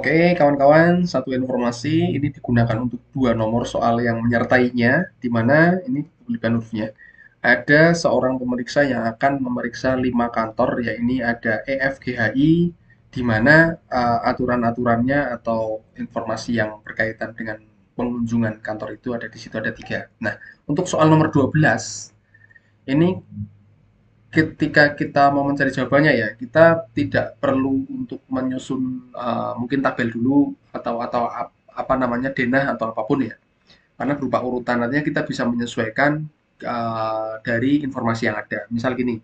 Oke, kawan-kawan, satu informasi ini digunakan untuk dua nomor soal yang menyertainya, di mana ini bukan hurufnya. Ada seorang pemeriksa yang akan memeriksa 5 kantor, yaitu ada EFGHI, di mana aturan-aturannya atau informasi yang berkaitan dengan pengunjungan kantor itu ada di situ ada 3. Nah, untuk soal nomor 12, ini ketika kita mau mencari jawabannya ya, kita tidak perlu untuk menyusun mungkin tabel dulu atau apa namanya denah atau apapun ya. Karena berupa urutan nantinya kita bisa menyesuaikan dari informasi yang ada. Misal gini,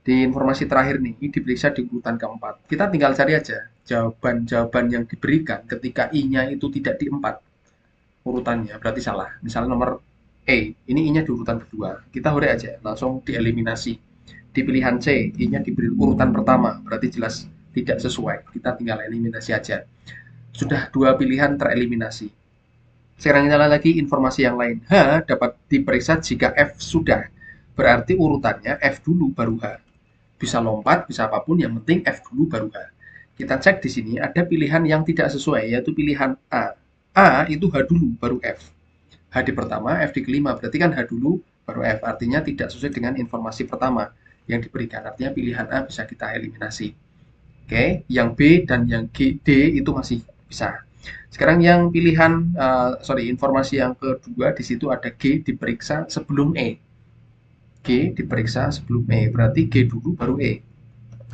di informasi terakhir nih, ini diperiksa di urutan keempat. Kita tinggal cari aja jawaban-jawaban yang diberikan ketika I-nya itu tidak di 4 urutannya, berarti salah. Misalnya nomor E, ini I-nya di urutan kedua. Kita hore aja, langsung dieliminasi. Di pilihan C, I-nya diberi urutan pertama, berarti jelas tidak sesuai. Kita tinggal eliminasi aja. Sudah dua pilihan tereliminasi. Sekarang kita lihat lagi informasi yang lain. H dapat diperiksa jika F sudah. Berarti urutannya F dulu baru H. Bisa lompat, bisa apapun, yang penting F dulu baru H. Kita cek di sini ada pilihan yang tidak sesuai, yaitu pilihan A. A itu H dulu baru F. H di pertama, F di kelima. Berarti kan H dulu baru F. Artinya tidak sesuai dengan informasi pertama yang diberikan. Artinya pilihan A bisa kita eliminasi. Oke, yang B dan yang D itu masih bisa. Sekarang yang pilihan, informasi yang kedua di situ ada G diperiksa sebelum E. G diperiksa sebelum E, berarti G dulu baru E.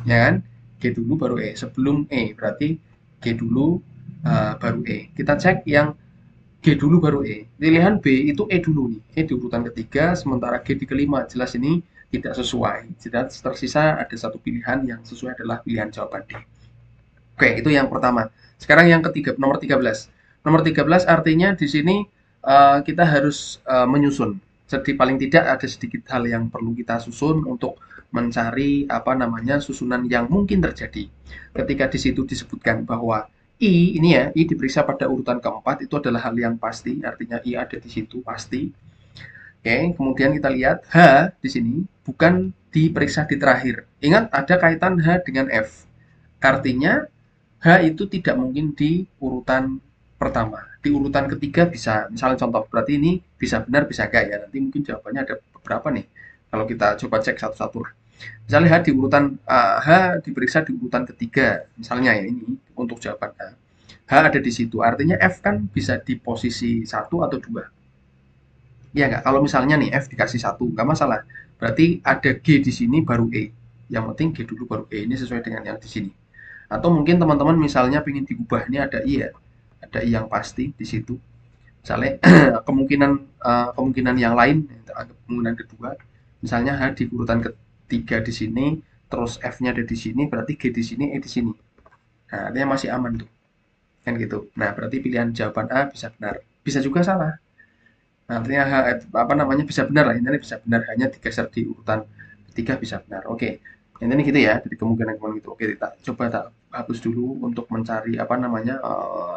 Ya kan? G dulu baru E. Sebelum E, berarti G dulu baru E. Kita cek yang G dulu baru E. Pilihan B itu E dulu nih. E di urutan ketiga, sementara G di kelima. Jelas ini tidak sesuai. Jadi tersisa ada satu pilihan yang sesuai adalah pilihan jawaban D. Oke, itu yang pertama. Sekarang yang ketiga, nomor 13. Nomor 13 artinya di sini kita harus menyusun. Jadi paling tidak ada sedikit hal yang perlu kita susun untuk mencari apa namanya susunan yang mungkin terjadi. Ketika di situ disebutkan bahwa I ini ya, I diperiksa pada urutan keempat itu adalah hal yang pasti, artinya I ada di situ pasti. Oke, kemudian kita lihat H di sini bukan diperiksa di terakhir. Ingat ada kaitan H dengan F. Artinya H itu tidak mungkin di urutan pertama. Di urutan ketiga bisa, misalnya contoh, berarti ini bisa benar, bisa enggak ya. Nanti mungkin jawabannya ada beberapa nih. Kalau kita coba cek satu-satu lah. Misalnya H di urutan H diperiksa di urutan ketiga, misalnya ya ini untuk jawaban H. H ada di situ, artinya F kan bisa di posisi satu atau dua. Iya nggak? Kalau misalnya nih F dikasih satu, nggak masalah. Berarti ada G di sini baru E. Yang penting G dulu baru E. Ini sesuai dengan yang di sini. Atau mungkin teman-teman misalnya ingin diubah, ini ada I ya. Ada I yang pasti di situ. Misalnya kemungkinan kemungkinan yang lain, kemungkinan kedua, misalnya H di urutan ketiga di sini, terus F-nya ada di sini, berarti G di sini, E di sini. Nah, artinya masih aman tuh. Kan gitu. Nah, berarti pilihan jawaban A bisa benar. Bisa juga salah. Nah, artinya apa namanya bisa benar lah, intinya bisa benar, hanya digeser di urutan ketiga bisa benar. Oke, intinya gitu ya, jadi kemungkinan gitu. Oke, kita coba tak hapus dulu untuk mencari apa namanya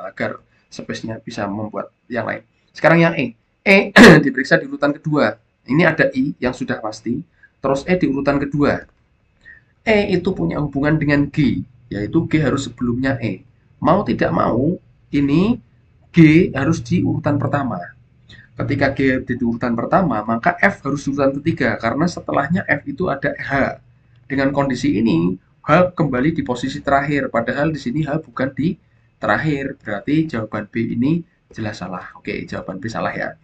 agar space-nya bisa membuat yang lain. Sekarang yang E, E diperiksa di urutan kedua. Ini ada I yang sudah pasti, terus E di urutan kedua. E itu punya hubungan dengan G, yaitu G harus sebelumnya E. Mau tidak mau, ini G harus di urutan pertama. Ketika G di urutan pertama, maka F harus di urutan ketiga karena setelahnya F itu ada H. Dengan kondisi ini, H kembali di posisi terakhir, padahal di sini H bukan di terakhir. Berarti jawaban B ini jelas salah. Oke, jawaban B salah ya.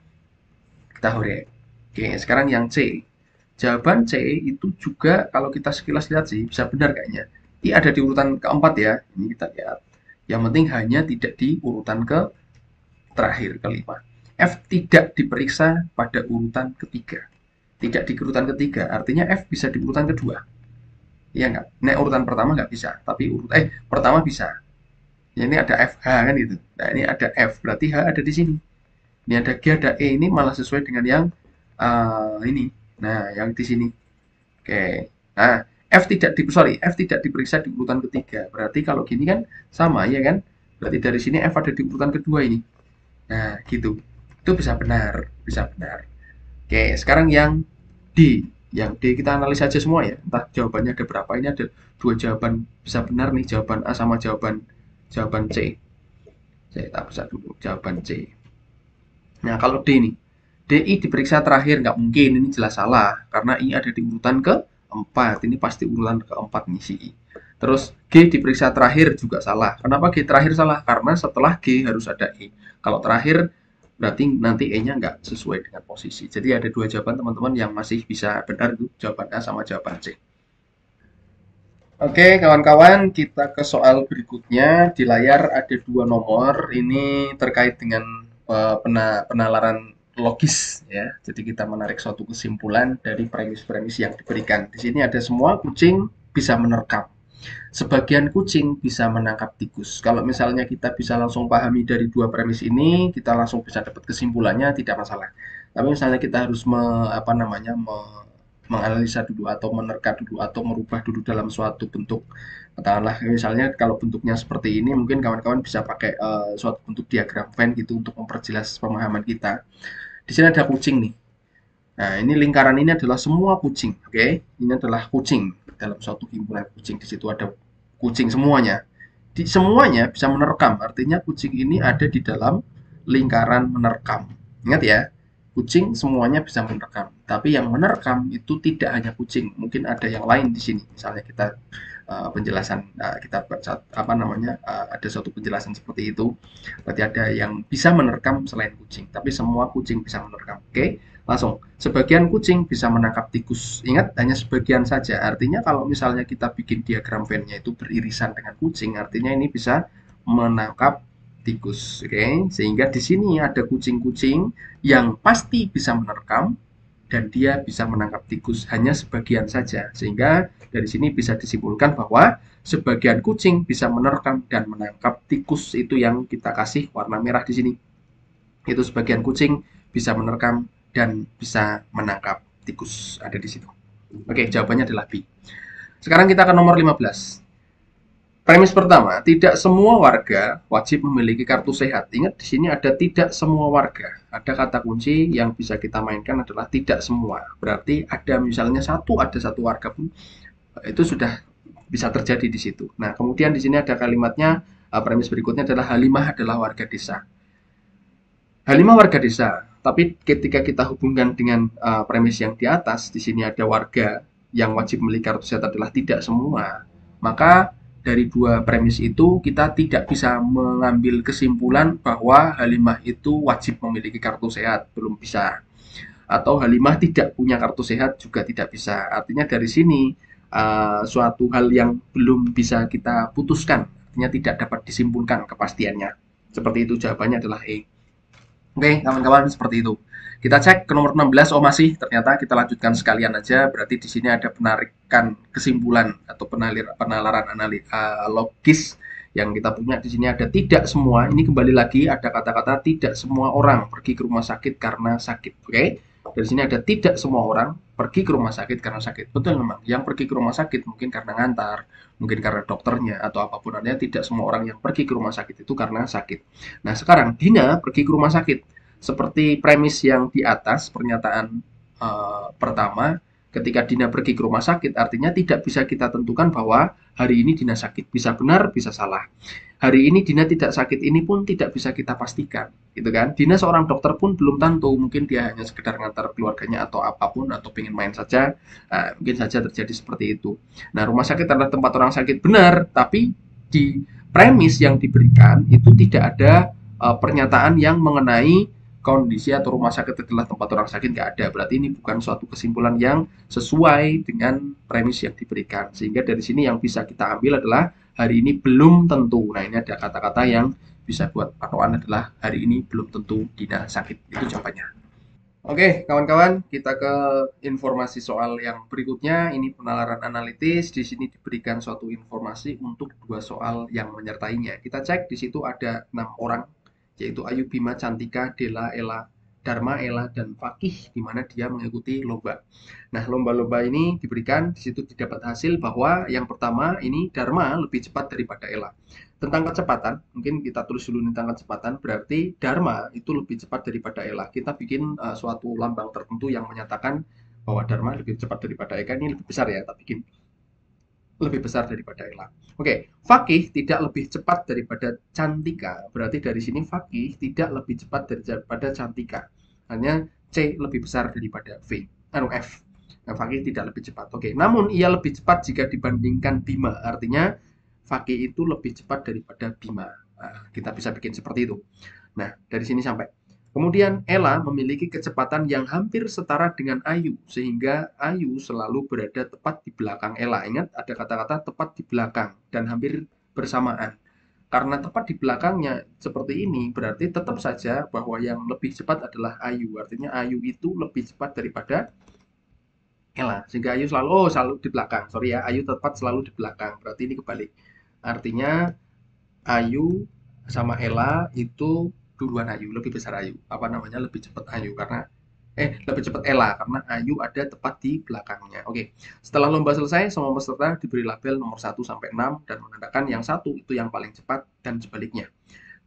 Kita hore. Oke, sekarang yang C. Jawaban C itu juga kalau kita sekilas lihat sih bisa benar kayaknya. I ada di urutan keempat ya. Ini kita lihat. Yang penting hanya tidak di urutan ke terakhir kelima. F tidak diperiksa pada urutan ketiga. Tidak di urutan ketiga, artinya F bisa di urutan kedua. Iya nggak? Nah, urutan pertama nggak bisa, tapi pertama bisa. Ya, ini ada FH kan gitu. Nah, ini ada F, berarti H ada di sini. Ini ada G, ada E, ini malah sesuai dengan yang ini. Nah, yang di sini. Oke. Nah, F tidak diperiksa di urutan ketiga. Berarti kalau gini kan sama ya kan? Berarti dari sini F ada di urutan kedua ini. Nah, gitu. Itu bisa benar, bisa benar. Oke, sekarang yang D. Yang D kita analis saja semua ya. Entah jawabannya ada berapa. Ini ada dua jawaban bisa benar nih, jawaban A sama jawaban jawaban C. Saya tak bisa dulu jawaban C. Nah, kalau D nih. DI diperiksa terakhir, nggak mungkin, ini jelas salah. Karena I ada di urutan keempat, ini pasti urutan keempat nih si I. Terus G diperiksa terakhir juga salah. Kenapa G terakhir salah? Karena setelah G harus ada E. Kalau terakhir berarti nanti E-nya nggak sesuai dengan posisi. Jadi ada dua jawaban teman-teman yang masih bisa benar itu jawaban A sama jawaban C. Oke, kawan-kawan, kita ke soal berikutnya. Di layar ada dua nomor. Ini terkait dengan penalaran logis ya. Jadi kita menarik suatu kesimpulan dari premis-premis yang diberikan. Di sini ada semua kucing bisa menerkam. Sebagian kucing bisa menangkap tikus. Kalau misalnya kita bisa langsung pahami dari dua premis ini, kita langsung bisa dapat kesimpulannya, tidak masalah. Tapi misalnya kita harus menganalisa dulu atau menerka dulu atau merubah dulu dalam suatu bentuk, katakanlah misalnya kalau bentuknya seperti ini, mungkin kawan-kawan bisa pakai suatu bentuk diagram Venn gitu untuk memperjelas pemahaman kita. Di sini ada kucing nih. Nah, ini lingkaran ini adalah semua kucing, oke? Ini adalah kucing dalam suatu himpunan kucing. Di situ ada kucing semuanya. Di semuanya bisa menerkam, artinya kucing ini ada di dalam lingkaran menerkam. Ingat ya, kucing semuanya bisa menerkam. Tapi yang menerkam itu tidak hanya kucing, mungkin ada yang lain di sini. Misalnya kita penjelasan kita apa namanya ada suatu penjelasan seperti itu. Berarti ada yang bisa menerkam selain kucing, tapi semua kucing bisa menerkam. Oke, langsung. Sebagian kucing bisa menangkap tikus. Ingat, hanya sebagian saja. Artinya kalau misalnya kita bikin diagram Venn-nya itu beririsan dengan kucing, artinya ini bisa menangkap tikus. Oke, sehingga di sini ada kucing-kucing yang pasti bisa menerkam dan dia bisa menangkap tikus hanya sebagian saja. Sehingga dari sini bisa disimpulkan bahwa sebagian kucing bisa menerkam dan menangkap tikus, itu yang kita kasih warna merah di sini. Itu sebagian kucing bisa menerkam dan bisa menangkap tikus, ada di situ. Oke, jawabannya adalah B. Sekarang kita ke nomor 15. Premis pertama, tidak semua warga wajib memiliki kartu sehat. Ingat, di sini ada tidak semua warga. Ada kata kunci yang bisa kita mainkan adalah tidak semua. Berarti ada misalnya ada satu warga pun itu sudah bisa terjadi di situ. Nah, kemudian di sini ada kalimatnya, premis berikutnya adalah Halimah adalah warga desa. Halimah warga desa, tapi ketika kita hubungkan dengan premis yang di atas, di sini ada warga yang wajib memiliki kartu sehat adalah tidak semua. Maka dari dua premis itu kita tidak bisa mengambil kesimpulan bahwa Halimah itu wajib memiliki kartu sehat, belum bisa. Atau Halimah tidak punya kartu sehat juga tidak bisa. Artinya dari sini suatu hal yang belum bisa kita putuskan, artinya tidak dapat disimpulkan kepastiannya. Seperti itu, jawabannya adalah E. Oke, kawan-kawan, seperti itu. Kita cek ke nomor 16. Oh, masih. Ternyata kita lanjutkan sekalian aja. Berarti di sini ada penarikan kesimpulan atau penalaran logis yang kita punya. Di sini ada tidak semua. Ini kembali lagi ada kata-kata tidak semua orang pergi ke rumah sakit karena sakit. Oke. Dari sini ada tidak semua orang pergi ke rumah sakit karena sakit. Betul memang. Yang pergi ke rumah sakit mungkin karena ngantar, mungkin karena dokternya atau apapun. Artinya tidak semua orang yang pergi ke rumah sakit itu karena sakit. Nah, sekarang Dina pergi ke rumah sakit. Seperti premis yang di atas, pernyataan pertama, ketika Dina pergi ke rumah sakit, artinya tidak bisa kita tentukan bahwa hari ini Dina sakit. Bisa benar, bisa salah. Hari ini Dina tidak sakit, ini pun tidak bisa kita pastikan. Gitu kan? Dina seorang dokter pun belum tentu. Mungkin dia hanya sekedar ngantar keluarganya atau apapun, atau pengen main saja. Mungkin saja terjadi seperti itu. Nah, rumah sakit adalah tempat orang sakit benar, tapi di premis yang diberikan itu tidak ada pernyataan yang mengenai kondisi atau rumah sakit adalah tempat orang sakit, nggak ada. Berarti ini bukan suatu kesimpulan yang sesuai dengan premis yang diberikan. Sehingga dari sini yang bisa kita ambil adalah hari ini belum tentu. Nah, ini ada kata-kata yang bisa buat patokan adalah hari ini belum tentu Dina sakit. Itu jawabannya. Oke, kawan-kawan, kita ke informasi soal yang berikutnya. Ini penalaran analitis. Di sini diberikan suatu informasi untuk dua soal yang menyertainya. Kita cek di situ ada 6 orang, yaitu Ayu Bima, Cantika, Dela, Ella, Dharma, Ella, dan Fakih, di mana dia mengikuti lomba. Nah, lomba-lomba ini diberikan, di situ didapat hasil bahwa yang pertama ini Dharma lebih cepat daripada Ella. Tentang kecepatan, mungkin kita tulis dulu tentang kecepatan, berarti Dharma itu lebih cepat daripada Ella. Kita bikin suatu lambang tertentu yang menyatakan bahwa Dharma lebih cepat daripada Eka, ini lebih besar ya, kita bikin. lebih besar daripada Ella. Oke, Fakih tidak lebih cepat daripada Cantika. Berarti dari sini Fakih tidak lebih cepat daripada Cantika. Hanya C lebih besar daripada F. Nah, Fakih tidak lebih cepat. Oke, namun ia lebih cepat jika dibandingkan Bima. Artinya Fakih itu lebih cepat daripada Bima. Nah, kita bisa bikin seperti itu. Nah, dari sini sampai. Kemudian Ella memiliki kecepatan yang hampir setara dengan Ayu, sehingga Ayu selalu berada tepat di belakang Ella. Ingat, ada kata-kata tepat di belakang dan hampir bersamaan. Karena tepat di belakangnya seperti ini, berarti tetap saja bahwa yang lebih cepat adalah Ayu. Artinya Ayu itu lebih cepat daripada Ella. Sehingga Ayu selalu di belakang. Sorry ya, Ayu tepat selalu di belakang. Berarti ini kebalik. Artinya Ayu sama Ella itu duluan Ayu, lebih besar Ayu. Apa namanya? Lebih cepat Ayu karena lebih cepat Ella karena Ayu ada tepat di belakangnya. Oke. Setelah lomba selesai, semua peserta diberi label nomor 1 sampai 6 dan menandakan yang satu itu yang paling cepat dan sebaliknya.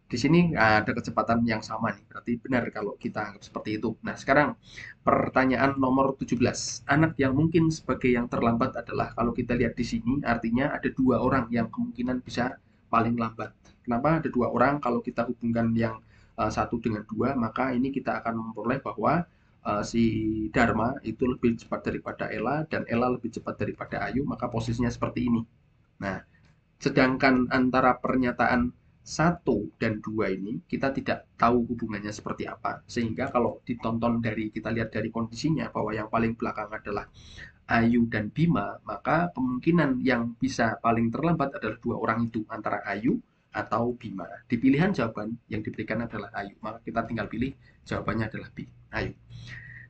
Di sini ada kecepatan yang sama nih, berarti benar kalau kita anggap seperti itu. Nah, sekarang pertanyaan nomor 17. Anak yang mungkin sebagai yang terlambat adalah, kalau kita lihat di sini, artinya ada dua orang yang kemungkinan bisa paling lambat. Kenapa ada dua orang? Kalau kita hubungkan yang satu dengan dua, maka ini kita akan memperoleh bahwa si Dharma itu lebih cepat daripada Ella, dan Ella lebih cepat daripada Ayu, maka posisinya seperti ini. Nah, sedangkan antara pernyataan satu dan 2 ini kita tidak tahu hubungannya seperti apa. Sehingga kalau ditonton dari kita lihat dari kondisinya bahwa yang paling belakang adalah Ayu dan Bima, maka kemungkinan yang bisa paling terlambat adalah dua orang itu, antara Ayu atau Bima. Di pilihan jawaban yang diberikan adalah Ayu, maka kita tinggal pilih jawabannya adalah B, Ayu.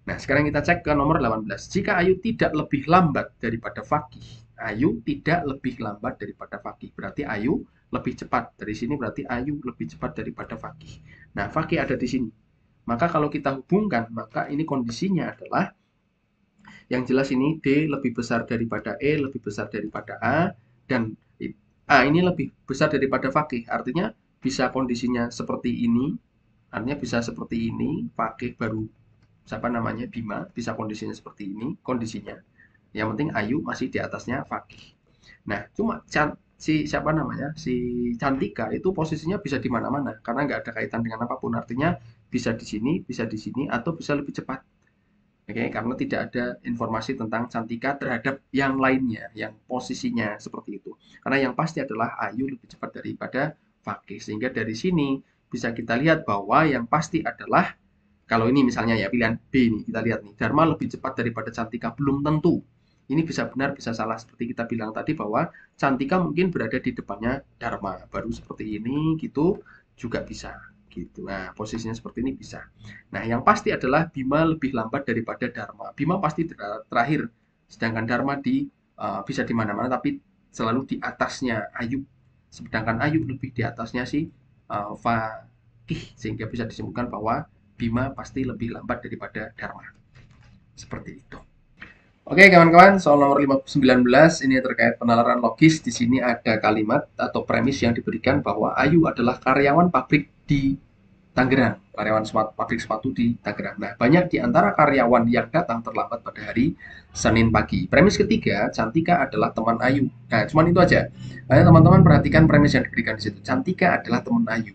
Nah, sekarang kita cek ke nomor 18. Jika Ayu tidak lebih lambat daripada Fakih, Ayu tidak lebih lambat daripada Fakih. Berarti Ayu lebih cepat. Dari sini berarti Ayu lebih cepat daripada Fakih. Nah, Fakih ada di sini. Maka kalau kita hubungkan, maka ini kondisinya adalah yang jelas ini D lebih besar daripada E, lebih besar daripada A, dan A ini lebih besar daripada Fakih. Artinya bisa kondisinya seperti ini, artinya bisa seperti ini, Fakih baru siapa namanya Bima, bisa kondisinya seperti ini kondisinya. Yang penting Ayu masih di atasnya Fakih. Nah, cuma siapa namanya si Cantika itu posisinya bisa di mana-mana karena nggak ada kaitan dengan apapun. Artinya bisa di sini, atau bisa lebih cepat. Oke, karena tidak ada informasi tentang Cantika terhadap yang lainnya, yang posisinya seperti itu. Karena yang pasti adalah Ayu lebih cepat daripada Fakih. Sehingga dari sini bisa kita lihat bahwa yang pasti adalah, kalau ini misalnya ya pilihan B nih, kita lihat nih, Dharma lebih cepat daripada Cantika, belum tentu. Ini bisa benar, bisa salah. Seperti kita bilang tadi bahwa Cantika mungkin berada di depannya Dharma, baru seperti ini gitu juga bisa. Gitu. Nah, posisinya seperti ini bisa. Nah, yang pasti adalah Bima lebih lambat daripada Dharma. Bima pasti terakhir, sedangkan Dharma bisa di mana-mana, tapi selalu di atasnya Ayu. Sedangkan Ayu lebih di atasnya si Fakih, sehingga bisa disebutkan bahwa Bima pasti lebih lambat daripada Dharma. Seperti itu. Oke kawan-kawan, soal nomor 19 ini terkait penalaran logis. Di sini ada kalimat atau premis yang diberikan bahwa Ayu adalah karyawan pabrik di Tangerang, karyawan pabrik sepatu di Tangerang. Nah, banyak di antara karyawan yang datang terlambat pada hari Senin pagi. Premis ketiga, Cantika adalah teman Ayu. Nah, cuman itu aja. Nah, teman-teman perhatikan premis yang diberikan di situ. Cantika adalah teman Ayu.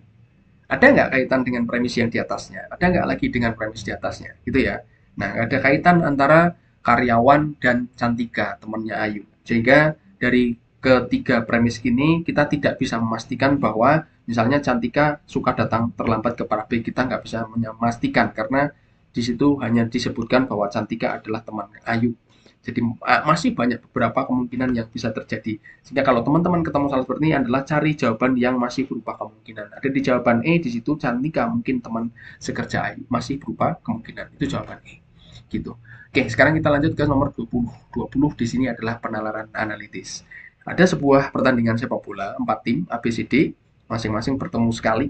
Ada nggak kaitan dengan premis yang di atasnya? Ada nggak lagi dengan premis di atasnya? Gitu ya. Nah, ada kaitan antara karyawan dan Cantika, temannya Ayu. Sehingga dari ketiga premis ini kita tidak bisa memastikan bahwa misalnya Cantika suka datang terlambat ke pabrik, kita nggak bisa memastikan karena di situ hanya disebutkan bahwa Cantika adalah teman Ayu. Jadi masih banyak beberapa kemungkinan yang bisa terjadi. Sehingga kalau teman-teman ketemu salah seperti ini adalah cari jawaban yang masih berupa kemungkinan. Ada di jawaban E, di situ Cantika mungkin teman sekerja Ayu, masih berupa kemungkinan. Itu jawaban E. Gitu. Oke, sekarang kita lanjut ke nomor 20. 20 di sini adalah penalaran analitis. Ada sebuah pertandingan sepak bola, 4 tim ABCD, masing-masing bertemu sekali.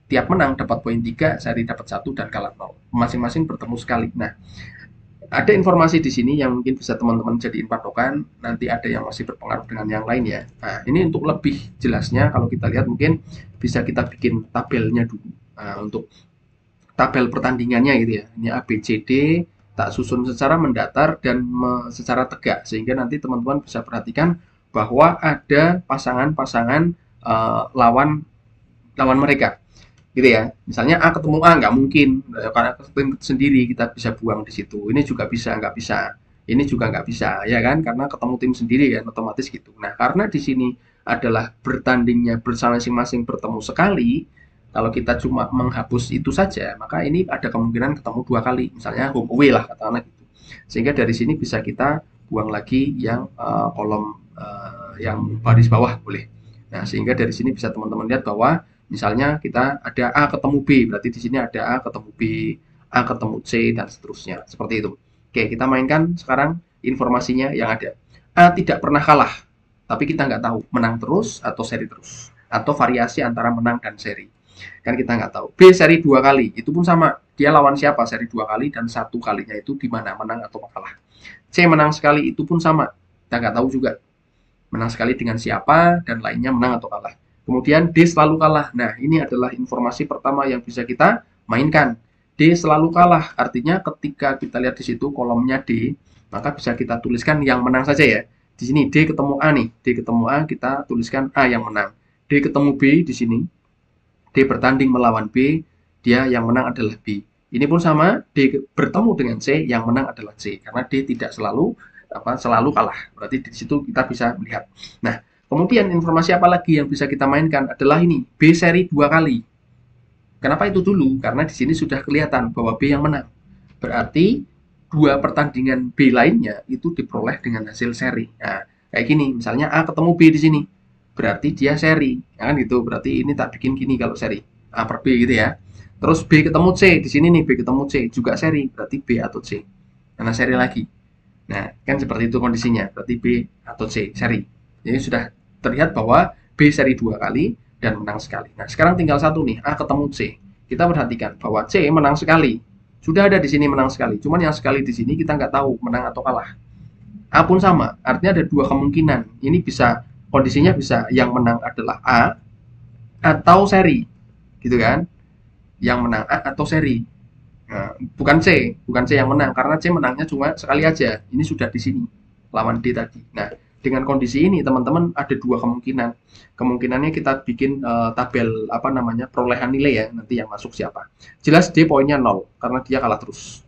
Tiap menang dapat poin 3, seri dapat 1 dan kalah 0. Masing-masing bertemu sekali. Nah, ada informasi di sini yang mungkin bisa teman-teman jadiin patokan, nanti ada yang masih berpengaruh dengan yang lain ya. Nah, ini untuk lebih jelasnya kalau kita lihat mungkin bisa kita bikin tabelnya dulu. Nah, untuk tabel pertandingannya gitu ya. Ini A, B, C, D, tak susun secara mendatar dan secara tegak, sehingga nanti teman-teman bisa perhatikan bahwa ada pasangan-pasangan lawan mereka, gitu ya. Misalnya A ketemu A nggak mungkin, karena tim sendiri kita bisa buang di situ. Ini juga bisa, nggak bisa. Ini juga nggak bisa, ya kan? Karena ketemu tim sendiri kan, otomatis gitu. Nah, karena di sini adalah bertandingnya bersama masing-masing bertemu sekali, kalau kita cuma menghapus itu saja, maka ini ada kemungkinan ketemu dua kali. Misalnya home away lah, katakanlah gitu. Sehingga dari sini bisa kita buang lagi yang kolom yang baris bawah boleh. Nah, sehingga dari sini bisa teman-teman lihat bahwa misalnya kita ada A ketemu B, berarti di sini ada A ketemu B, A ketemu C, dan seterusnya. Seperti itu. Oke, kita mainkan sekarang informasinya yang ada. A tidak pernah kalah, tapi kita nggak tahu menang terus atau seri terus. Atau variasi antara menang dan seri. Kan kita nggak tahu. B seri 2 kali, itu pun sama. Dia lawan siapa seri 2 kali dan 1 kalinya itu di mana menang atau kalah. C menang sekali, itu pun sama. Kita nggak tahu juga menang sekali dengan siapa dan lainnya menang atau kalah. Kemudian D selalu kalah. Nah, ini adalah informasi pertama yang bisa kita mainkan. D selalu kalah, artinya ketika kita lihat di situ kolomnya D, maka bisa kita tuliskan yang menang saja ya. Di sini D ketemu A nih, D ketemu A, kita tuliskan A yang menang. D ketemu B di sini, D bertanding melawan B, dia yang menang adalah B. Ini pun sama, D bertemu dengan C, yang menang adalah C, karena D tidak selalu kalah. Berarti di situ kita bisa melihat. Nah, kemudian informasi apa lagi yang bisa kita mainkan adalah ini, B seri 2 kali. Kenapa itu dulu? Karena di sini sudah kelihatan bahwa B yang menang. Berarti 2 pertandingan B lainnya itu diperoleh dengan hasil seri. Nah, kayak gini, misalnya A ketemu B di sini, berarti dia seri, ya kan gitu. Berarti ini tak bikin gini kalau seri, A per B gitu ya. Terus B ketemu C di sini nih, B ketemu C juga seri, berarti B atau C. Karena seri lagi. Nah, kan seperti itu kondisinya, berarti B atau C seri. Jadi sudah terlihat bahwa B seri 2 kali dan menang sekali. Nah, sekarang tinggal satu nih, A ketemu C. Kita perhatikan bahwa C menang sekali. Sudah ada di sini menang sekali, cuman yang sekali di sini kita nggak tahu menang atau kalah. A pun sama, artinya ada 2 kemungkinan. Ini bisa, kondisinya bisa yang menang adalah A atau seri, gitu kan? Yang menang A atau seri. Nah, bukan C yang menang, karena C menangnya cuma sekali aja. Ini sudah di sini, lawan D tadi. Nah, dengan kondisi ini teman-teman ada 2 kemungkinan. Kemungkinannya kita bikin tabel apa namanya perolehan nilai ya, nanti yang masuk siapa. Jelas D poinnya 0, karena dia kalah terus.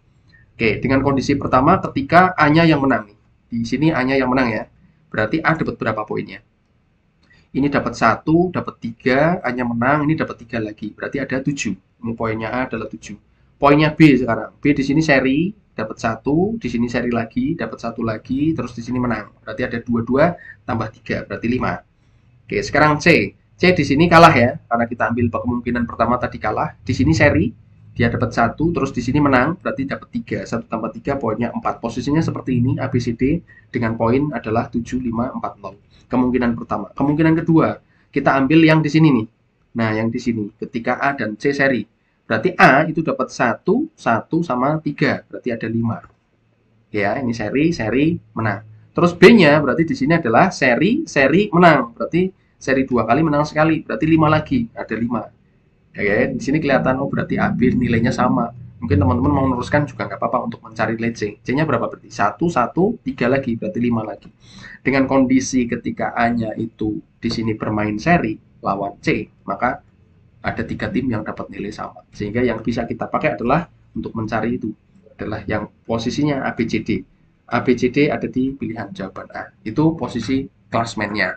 Oke, dengan kondisi pertama ketika A-nya yang menang. Di sini A-nya yang menang ya. Berarti A dapat berapa poinnya? Ini dapat 1, dapat 3, A-nya menang, ini dapat 3 lagi. Berarti ada 7. Ini poinnya A adalah 7. Poinnya B sekarang. B di sini seri, dapat 1, di sini seri lagi, dapat 1 lagi, terus di sini menang. Berarti ada 22 tambah 3, berarti 5. Oke, sekarang C. C di sini kalah ya, karena kita ambil kemungkinan pertama tadi kalah. Di sini seri, dia dapat 1, terus di sini menang, berarti dapat 3. 1 tambah 3, poinnya 4. Posisinya seperti ini, ABCD dengan poin adalah 7, 5, 4, 0. Kemungkinan pertama. Kemungkinan kedua, kita ambil yang di sini nih. Nah, yang di sini, ketika A dan C seri. Berarti A itu dapat 1, 1 sama 3. Berarti ada 5. Ya, ini seri, seri, menang. Terus B-nya berarti di sini adalah seri, seri, menang. Berarti seri 2 kali menang sekali. Berarti 5 lagi. Ada 5. Oke, di sini kelihatan, oh berarti A, B nilainya sama. Mungkin teman-teman mau meneruskan juga nggak apa-apa untuk mencari nilai C. C-nya berapa berarti? 1, 1, 3 lagi, berarti 5 lagi. Dengan kondisi ketika A-nya itu di sini bermain seri lawan C, maka ada 3 tim yang dapat nilai sama. Sehingga yang bisa kita pakai adalah untuk mencari itu adalah yang posisinya ABCD. ABCD ada di pilihan jawaban A. Itu posisi klasmennya.